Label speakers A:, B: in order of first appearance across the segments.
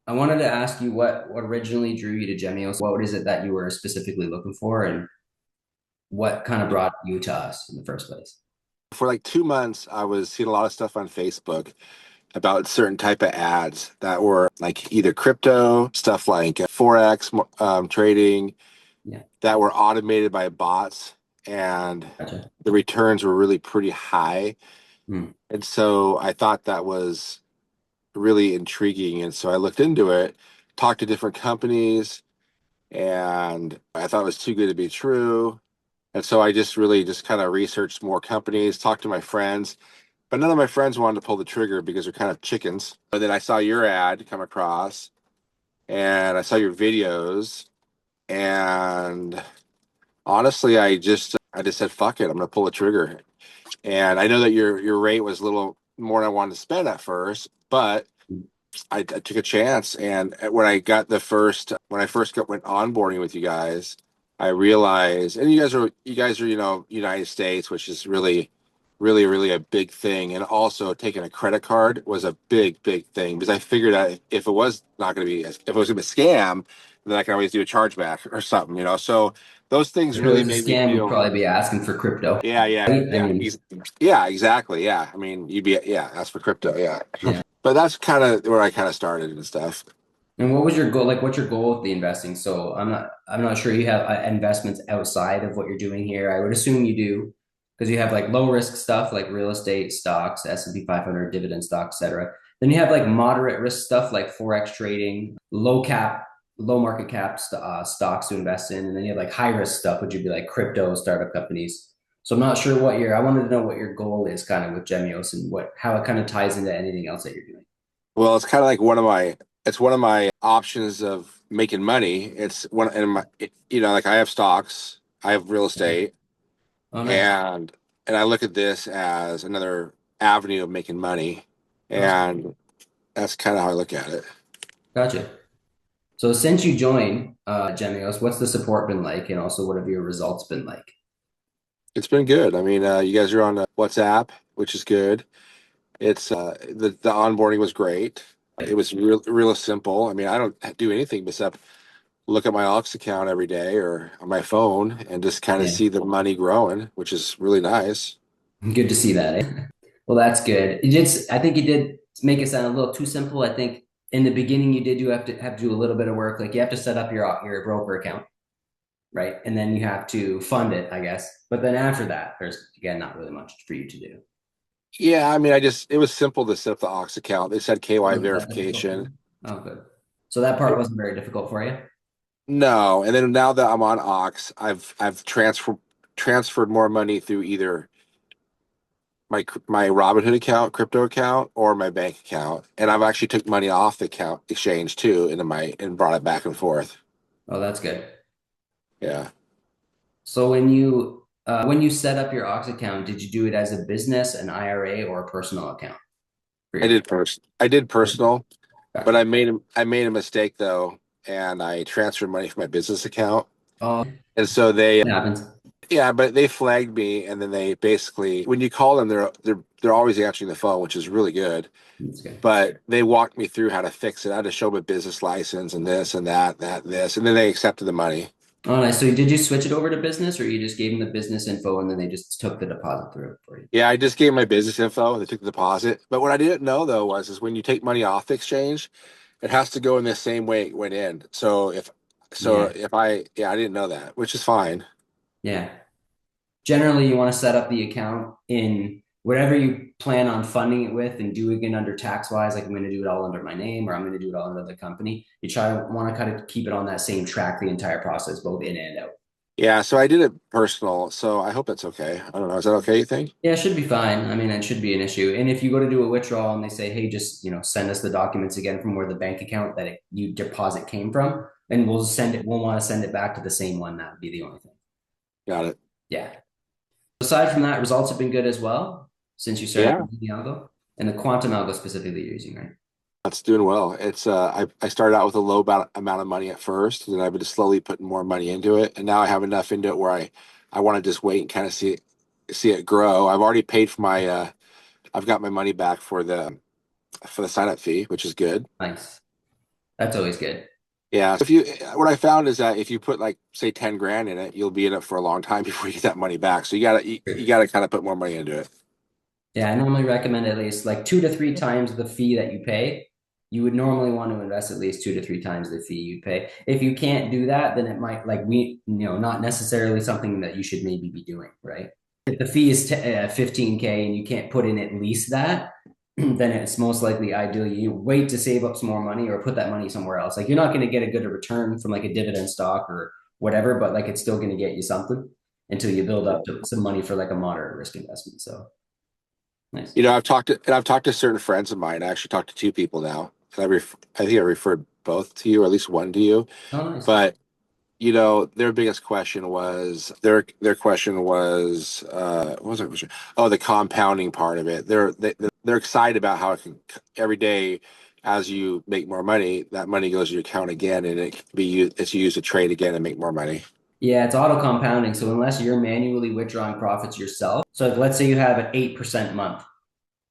A: I wanted to ask you what originally drew you to Gemeos. What is it that you were specifically looking for, and what kind of brought you to us in the first place?
B: For like 2 months, I was seeing a lot of stuff on Facebook about certain type of ads that were like either crypto stuff like forex trading
A: Yeah,
B: that were automated by bots, and
A: gotcha.
B: the returns were really pretty high.
A: Hmm.
B: And so I thought that was really intriguing, and so I looked into it, talked to different companies, and I thought it was too good to be true. And so I just really just kind of researched more companies, talked to my friends. But none of my friends wanted to pull the trigger because they're kind of chickens. But then I saw your ad come across and I saw your videos. And honestly, I just said, fuck it, I'm gonna pull the trigger. And I know that your rate was a little more than I wanted to spend at first, but I took a chance. And when I first went onboarding with you guys, I realized, and you guys are, United States, which is really a big thing. And also taking a credit card was a big thing because I figured that if it was not going to be, if it was going to be a scam, then I can always do a chargeback or something. So those things
A: If it
B: really
A: was a
B: made me
A: scam, you'd
B: feel,
A: probably be asking for crypto,
B: yeah, yeah,
A: right? I
B: yeah,
A: mean,
B: yeah, exactly. Yeah. I mean, yeah, that's for crypto. Yeah.
A: yeah.
B: But that's kind of where I kind of started and stuff.
A: And what was your goal? Like, what's your goal with the investing? So I'm not sure you have investments outside of what you're doing here. I would assume you do because you have like low risk stuff like real estate, stocks, S&P 500, dividend stocks, etc. Then you have like moderate risk stuff like forex trading, low market cap stocks to invest in, and then you have like high risk stuff, which would be like crypto, startup companies. So I'm not sure I wanted to know what your goal is kind of with Gemios and how it kind of ties into anything else that you're doing.
B: Well, it's kind of like it's one of my options of making money. It's one, and like I have stocks, I have real estate,
A: Oh, nice.
B: and I look at this as another avenue of making money,
A: Okay.
B: and that's kind of how I look at it.
A: Gotcha. So since you joined Gemeos, what's the support been like, and also what have your results been like?
B: It's been good. I mean, you guys are on WhatsApp, which is good. It's the onboarding was great. It was real simple. I mean, I don't do anything except look at my aux account every day or on my phone and just kind of
A: Yeah,
B: see the money growing, which is really nice.
A: good to see that. Well, that's good. I think you did make it sound a little too simple. I think in the beginning you have to do a little bit of work. Like you have to set up your broker account, right? And then you have to fund it, I guess. But then after that, there's again not really much for you to do.
B: Yeah, I mean, it was simple to set up the aux account. They said KY
A: Wasn't that difficult?
B: verification.
A: Oh, good. So that part wasn't very difficult for you.
B: No, and then now that I'm on aux, I've transferred more money through either my Robinhood account, crypto account, or my bank account, and I've actually took money off the account exchange too into my and brought it back and forth.
A: Oh, that's good.
B: Yeah,
A: So when you set up your Ox account, did you do it as a business, an IRA, or a personal account for your
B: I did
A: person?
B: personal, but
A: Gotcha.
B: I made a mistake though, and I transferred money from my business account,
A: Oh,
B: and so they
A: it happens.
B: yeah, but they flagged me, and then they basically, when you call them, they're always answering the phone, which is really good.
A: That's good.
B: But they walked me through how to fix it. I had to show them a business license and this and this, and then they accepted the money.
A: Oh, nice. So did you switch it over to business, or you just gave them the business info and then they just took the deposit through it for you?
B: Yeah, I just gave my business info and they took the deposit. But what I didn't know though is when you take money off the exchange, it has to go in the same way it went in.
A: Yeah,
B: I didn't know that, which is fine.
A: yeah. Generally, you want to set up the account in whatever you plan on funding it with and doing it under tax wise. Like I'm going to do it all under my name or I'm going to do it all under the company. You try to want to kind of keep it on that same track the entire process, both in and out.
B: Yeah, so I did it personal, so I hope that's okay. I don't know. Is that okay, you think?
A: Yeah, it should be fine. I mean, it should be an issue. And if you go to do a withdrawal and they say, hey, just send us the documents again from where the bank account that you deposit came from, and we'll want to send it back to the same one. That would be the only thing.
B: Got it.
A: Yeah. Aside from that, results have been good as well since you started
B: Yeah.
A: using the algo and the quantum algo specifically you're using, right?
B: That's doing well. It's I started out with a low amount of money at first, and then I've been slowly putting more money into it, and now I have enough into it where I want to just wait and kind of see it grow. I've already paid for my I've got my money back for the sign up fee, which is good.
A: Nice. That's always good.
B: Yeah. So if you, what I found is that if you put like say 10 grand in it, you'll be in it for a long time before you get that money back. So you gotta kind of put more money into it.
A: Yeah, I normally recommend at least like 2 to 3 times the fee that you pay. You would normally want to invest at least 2 to 3 times the fee you pay. If you can't do that, then it might like not necessarily something that you should maybe be doing, right? If the fee is 15K and you can't put in at least that, then it's most likely ideally you wait to save up some more money or put that money somewhere else. Like you're not going to get a good return from like a dividend stock or whatever, but like it's still going to get you something until you build up to some money for like a moderate risk investment. So nice.
B: I've talked to certain friends of mine. I actually talked to two people now. And I think I referred both to you, or at least one to you.
A: Oh, nice.
B: But their biggest question was their question was what was their question? Oh, the compounding part of it. They're excited about how it can every day as you make more money, that money goes to your account again, and it can be used it's used to trade again and make more money.
A: Yeah, it's auto compounding. So unless you're manually withdrawing profits yourself, so like, let's say you have an 8% month,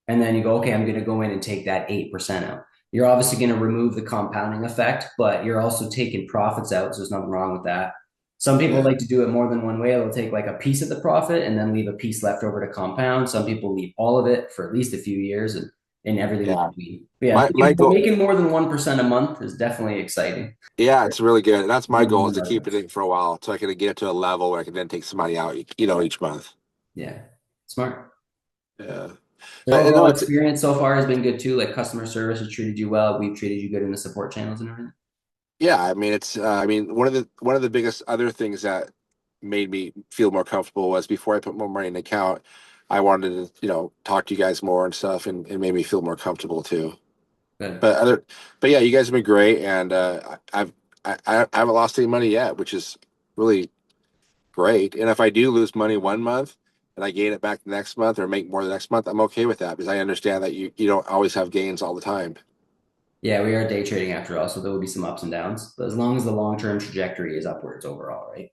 A: and then you go, okay, I'm going to go in and take that 8% out. You're obviously going to remove the compounding effect, but you're also taking profits out. So there's nothing wrong with that. Some people
B: Yeah,
A: like to do it more than one way. They'll take like a piece of the profit and then leave a piece left over to compound. Some people leave all of it for at least a few years and everything in
B: yeah.
A: between. But yeah,
B: My goal,
A: making more than 1% a month is definitely exciting.
B: yeah, it's really good. And that's my
A: More than
B: goal is
A: the
B: to keep it
A: others.
B: in for a while so I can get it to a level where I can then take some money out, each month.
A: Yeah, smart.
B: Yeah.
A: Their
B: But
A: overall
B: no,
A: experience so far has been good too. Like customer service has treated you well. We've treated you good in the support channels and everything.
B: yeah, I mean, I mean, one of the biggest other things that made me feel more comfortable was before I put more money in the account, I wanted to, talk to you guys more and stuff, and made me feel more comfortable too.
A: Good.
B: But but yeah, you guys have been great, and I haven't lost any money yet, which is really great. And if I do lose money one month and I gain it back the next month or make more the next month, I'm okay with that because I understand that you don't always have gains all the time.
A: Yeah, we are day trading after all, so there will be some ups and downs. But as long as the long term trajectory is upwards overall, right?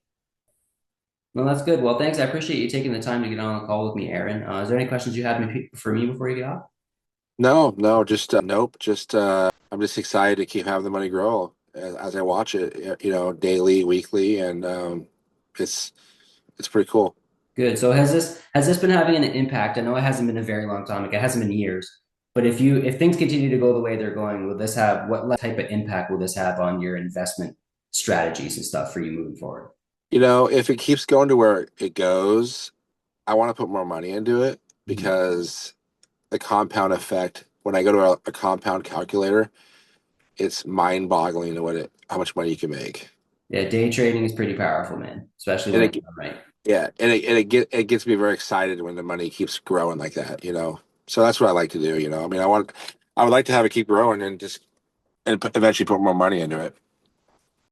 A: Well, that's good. Well, thanks. I appreciate you taking the time to get on the call with me, Aaron. Is there any questions you had for me before you get off?
B: No, no, just nope. Just I'm just excited to keep having the money grow as I watch it, daily, weekly, and it's it's pretty cool.
A: Good. So has this been having an impact? I know it hasn't been a very long time. Like it hasn't been years. But if things continue to go the way they're going, will this have what type of impact will this have on your investment strategies and stuff for you moving forward?
B: If it keeps going to where it goes, I want to put more money into it
A: Mhm.
B: because the compound effect. When I go to a compound calculator, it's mind-boggling to how much money you can make.
A: Yeah, day trading is pretty powerful, man, especially
B: And
A: when it's
B: it
A: done right.
B: Yeah, it gets me very excited when the money keeps growing like that. So that's what I like to do. I mean, I would like to have it keep growing and eventually put more money into it.